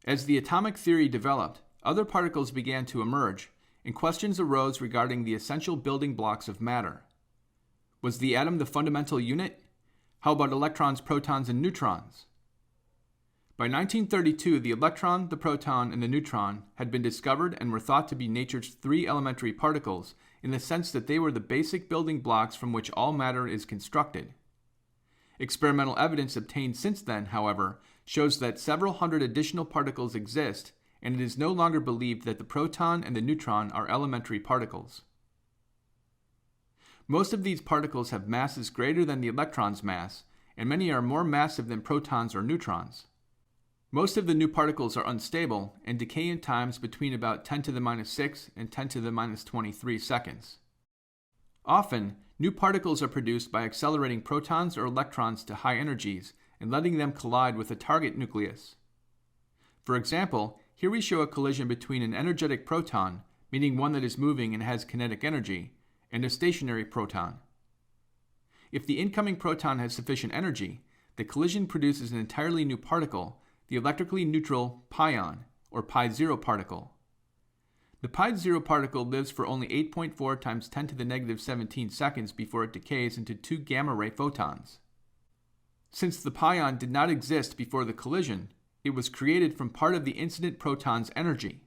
As the atomic theory developed, other particles began to emerge, and questions arose regarding the essential building blocks of matter. Was the atom the fundamental unit? How about electrons, protons, and neutrons? By 1932, the electron, the proton, and the neutron had been discovered and were thought to be nature's three elementary particles in the sense that they were the basic building blocks from which all matter is constructed. Experimental evidence obtained since then, however, shows that several hundred additional particles exist, and it is no longer believed that the proton and the neutron are elementary particles. Most of these particles have masses greater than the electron's mass, and many are more massive than protons or neutrons. Most of the new particles are unstable and decay in times between about 10 to the minus 6 and 10 to the minus 23 seconds. Often, new particles are produced by accelerating protons or electrons to high energies and letting them collide with a target nucleus. For example, here we show a collision between an energetic proton, meaning one that is moving and has kinetic energy, and a stationary proton. If the incoming proton has sufficient energy, the collision produces an entirely new particle, the electrically neutral pion, or pi0 particle. The pi0 particle lives for only 8.4 times 10 to the negative 17 seconds before it decays into 2 gamma-ray photons. Since the pion did not exist before the collision, it was created from part of the incident proton's energy.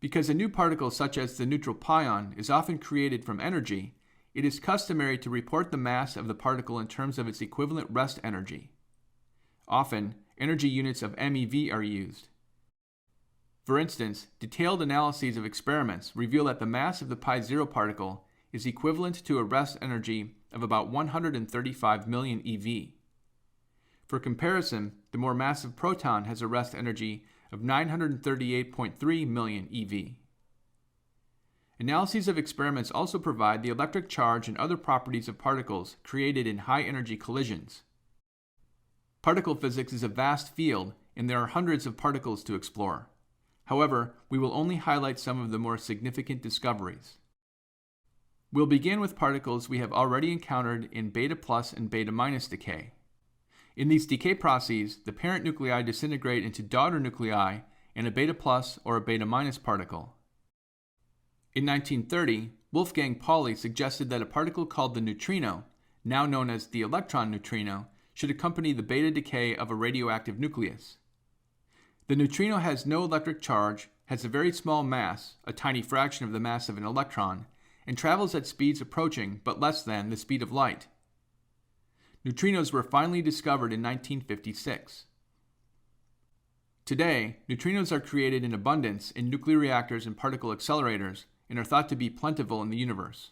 Because a new particle such as the neutral pion is often created from energy, it is customary to report the mass of the particle in terms of its equivalent rest energy. Often, energy units of MeV are used. For instance, detailed analyses of experiments reveal that the mass of the pi0 particle is equivalent to a rest energy of about 135 million eV. For comparison, the more massive proton has a rest energy of 938.3 million eV. Analyses of experiments also provide the electric charge and other properties of particles created in high-energy collisions. Particle physics is a vast field, and there are hundreds of particles to explore. However, we will only highlight some of the more significant discoveries. We'll begin with particles we have already encountered in beta plus and beta minus decay. In these decay processes, the parent nuclei disintegrate into daughter nuclei and a beta plus or a beta minus particle. In 1930, Wolfgang Pauli suggested that a particle called the neutrino, now known as the electron neutrino, should accompany the beta decay of a radioactive nucleus. The neutrino has no electric charge, has a very small mass, a tiny fraction of the mass of an electron, and travels at speeds approaching but less than the speed of light. Neutrinos were finally discovered in 1956. Today, neutrinos are created in abundance in nuclear reactors and particle accelerators and are thought to be plentiful in the universe.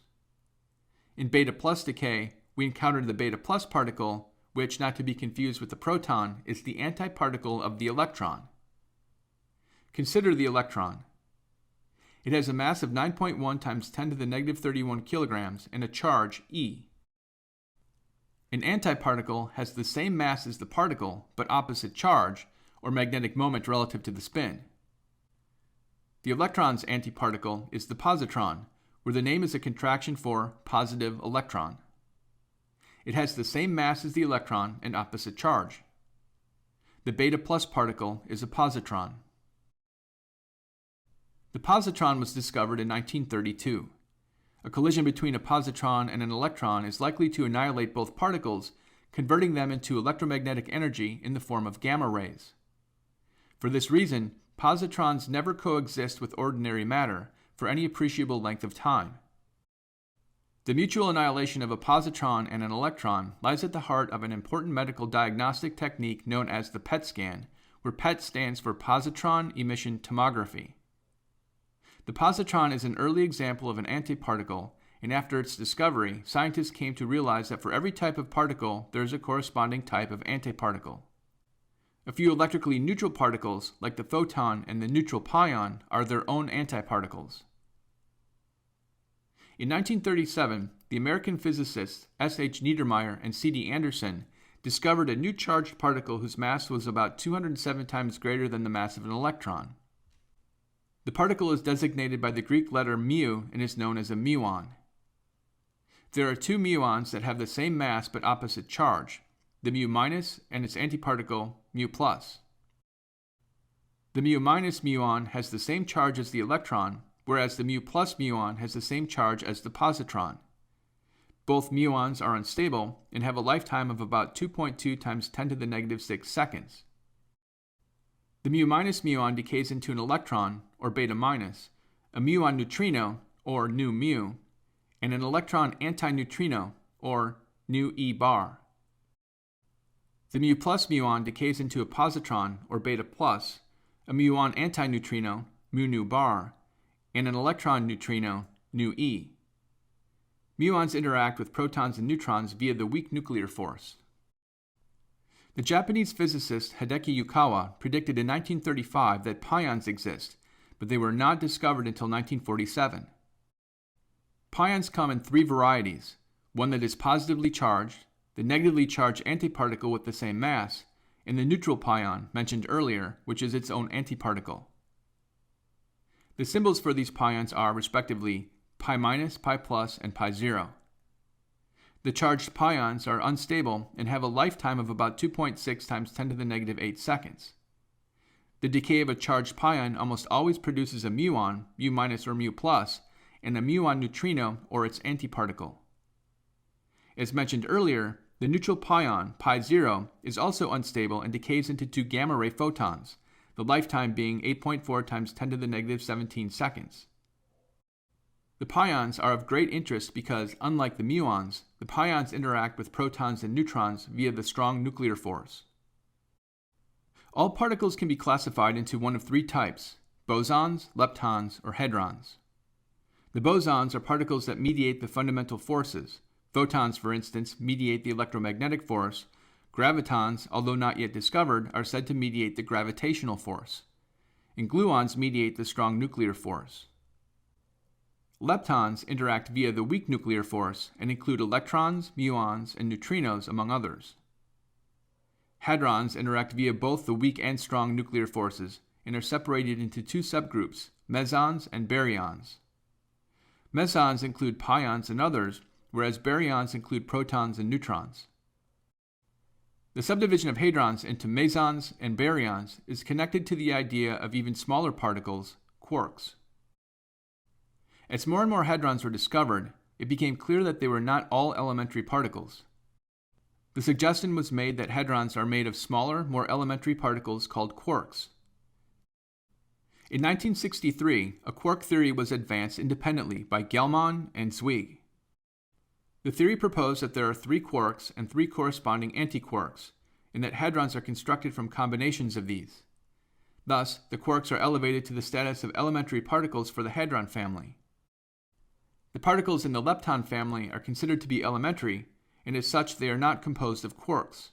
In beta plus decay, we encountered the beta plus particle, which, not to be confused with the proton, is the antiparticle of the electron. Consider the electron. It has a mass of 9.1 times 10 to the negative 31 kilograms and a charge, E. An antiparticle has the same mass as the particle, but opposite charge, or magnetic moment relative to the spin. The electron's antiparticle is the positron, where the name is a contraction for positive electron. It has the same mass as the electron and opposite charge. The beta plus particle is a positron. The positron was discovered in 1932. A collision between a positron and an electron is likely to annihilate both particles, converting them into electromagnetic energy in the form of gamma rays. For this reason, positrons never coexist with ordinary matter for any appreciable length of time. The mutual annihilation of a positron and an electron lies at the heart of an important medical diagnostic technique known as the PET scan, where PET stands for positron emission tomography. The positron is an early example of an antiparticle, and after its discovery, scientists came to realize that for every type of particle, there is a corresponding type of antiparticle. A few electrically neutral particles, like the photon and the neutral pion, are their own antiparticles. In 1937, the American physicists S. H. Niedermeyer and C. D. Anderson discovered a new charged particle whose mass was about 207 times greater than the mass of an electron. The particle is designated by the Greek letter mu and is known as a muon. There are two muons that have the same mass but opposite charge, the mu minus and its antiparticle mu plus. The mu minus muon has the same charge as the electron, whereas the mu plus muon has the same charge as the positron. Both muons are unstable and have a lifetime of about 2.2 times 10 to the negative 6 seconds. The mu minus muon decays into an electron, or beta minus, a muon neutrino, or nu mu, and an electron antineutrino, or nu e bar. The mu plus muon decays into a positron, or beta plus, a muon antineutrino, mu nu bar, and an electron neutrino, nu e. Muons interact with protons and neutrons via the weak nuclear force. The Japanese physicist Hideki Yukawa predicted in 1935 that pions exist, but they were not discovered until 1947. Pions come in three varieties: one that is positively charged, the negatively charged antiparticle with the same mass, and the neutral pion mentioned earlier, which is its own antiparticle. The symbols for these pions are, respectively, pi minus, pi plus, and pi zero. The charged pions are unstable and have a lifetime of about 2.6 times 10 to the negative 8 seconds. The decay of a charged pion almost always produces a muon, mu minus or mu plus, and a muon neutrino or its antiparticle. As mentioned earlier, the neutral pion, pi zero, is also unstable and decays into two gamma ray photons, the lifetime being 8.4 times 10 to the negative 17 seconds. The pions are of great interest because, unlike the muons, the pions interact with protons and neutrons via the strong nuclear force. All particles can be classified into one of three types: bosons, leptons, or hadrons. The bosons are particles that mediate the fundamental forces. Photons, for instance, mediate the electromagnetic force. Gravitons, although not yet discovered, are said to mediate the gravitational force. And gluons mediate the strong nuclear force. Leptons interact via the weak nuclear force and include electrons, muons, and neutrinos, among others. Hadrons interact via both the weak and strong nuclear forces and are separated into two subgroups, mesons and baryons. Mesons include pions and others, whereas baryons include protons and neutrons. The subdivision of hadrons into mesons and baryons is connected to the idea of even smaller particles, quarks. As more and more hadrons were discovered, it became clear that they were not all elementary particles. The suggestion was made that hadrons are made of smaller, more elementary particles called quarks. In 1963, a quark theory was advanced independently by Gell-Mann and Zweig. The theory proposed that there are three quarks and three corresponding antiquarks, and that hadrons are constructed from combinations of these. Thus, the quarks are elevated to the status of elementary particles for the hadron family. The particles in the lepton family are considered to be elementary, and as such they are not composed of quarks.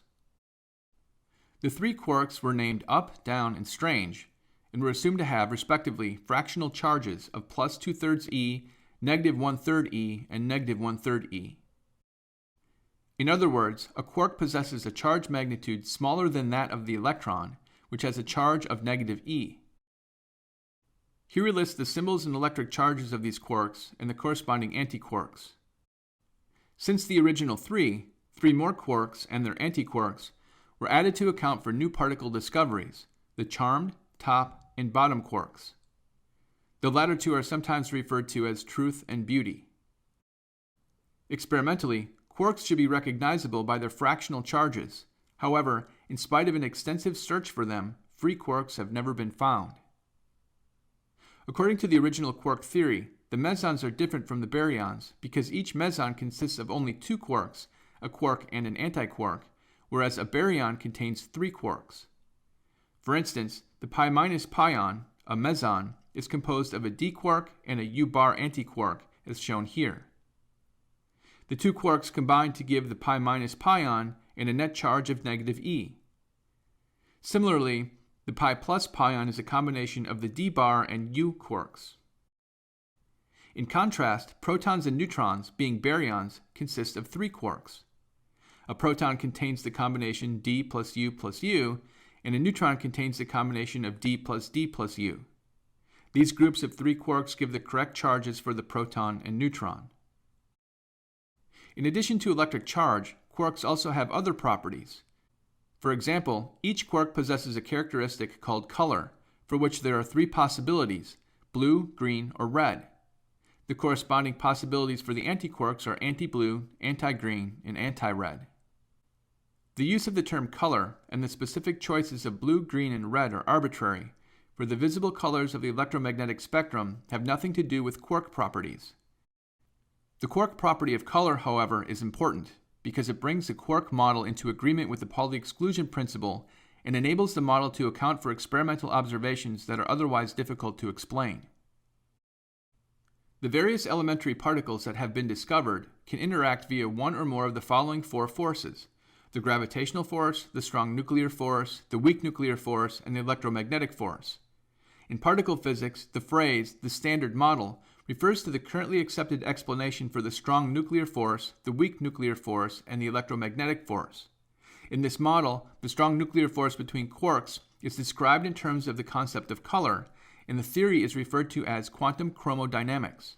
The three quarks were named up, down, and strange, and were assumed to have, respectively, fractional charges of plus 2/3 e, negative 1/3 e, and negative 1/3 e. In other words, a quark possesses a charge magnitude smaller than that of the electron, which has a charge of negative e. Here we list the symbols and electric charges of these quarks and the corresponding antiquarks. Since the original three more quarks and their antiquarks were added to account for new particle discoveries, the charmed, top, and bottom quarks. The latter two are sometimes referred to as truth and beauty. Experimentally, quarks should be recognizable by their fractional charges. However, in spite of an extensive search for them, free quarks have never been found. According to the original quark theory, the mesons are different from the baryons because each meson consists of only two quarks, a quark and an antiquark, whereas a baryon contains three quarks. For instance, the pi minus pion, a meson, is composed of a d quark and a u bar antiquark, as shown here. The two quarks combine to give the pi minus pion and a net charge of negative e. Similarly, the pi plus pion is a combination of the d bar and u quarks. In contrast, protons and neutrons, being baryons, consist of three quarks. A proton contains the combination d plus u, and a neutron contains the combination of d plus u. These groups of three quarks give the correct charges for the proton and neutron. In addition to electric charge, quarks also have other properties. For example, each quark possesses a characteristic called color, for which there are three possibilities: blue, green, or red. The corresponding possibilities for the antiquarks are anti-blue, anti-green, and anti-red. The use of the term color and the specific choices of blue, green, and red are arbitrary, for the visible colors of the electromagnetic spectrum have nothing to do with quark properties. The quark property of color, however, is important because it brings the quark model into agreement with the Pauli exclusion principle and enables the model to account for experimental observations that are otherwise difficult to explain. The various elementary particles that have been discovered can interact via one or more of the following four forces: the gravitational force, the strong nuclear force, the weak nuclear force, and the electromagnetic force. In particle physics, the phrase, the standard model, refers to the currently accepted explanation for the strong nuclear force, the weak nuclear force, and the electromagnetic force. In this model, the strong nuclear force between quarks is described in terms of the concept of color, and the theory is referred to as quantum chromodynamics.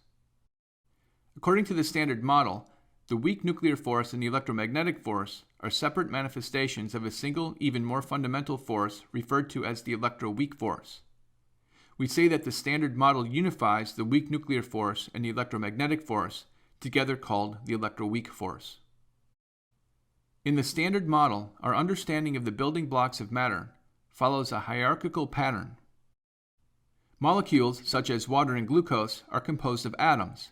According to the standard model, the weak nuclear force and the electromagnetic force are separate manifestations of a single, even more fundamental force referred to as the electroweak force. We say that the standard model unifies the weak nuclear force and the electromagnetic force, together called the electroweak force. In the standard model, our understanding of the building blocks of matter follows a hierarchical pattern. Molecules, such as water and glucose, are composed of atoms.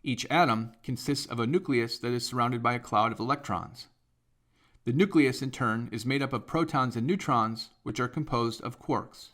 Each atom consists of a nucleus that is surrounded by a cloud of electrons. The nucleus, in turn, is made up of protons and neutrons, which are composed of quarks.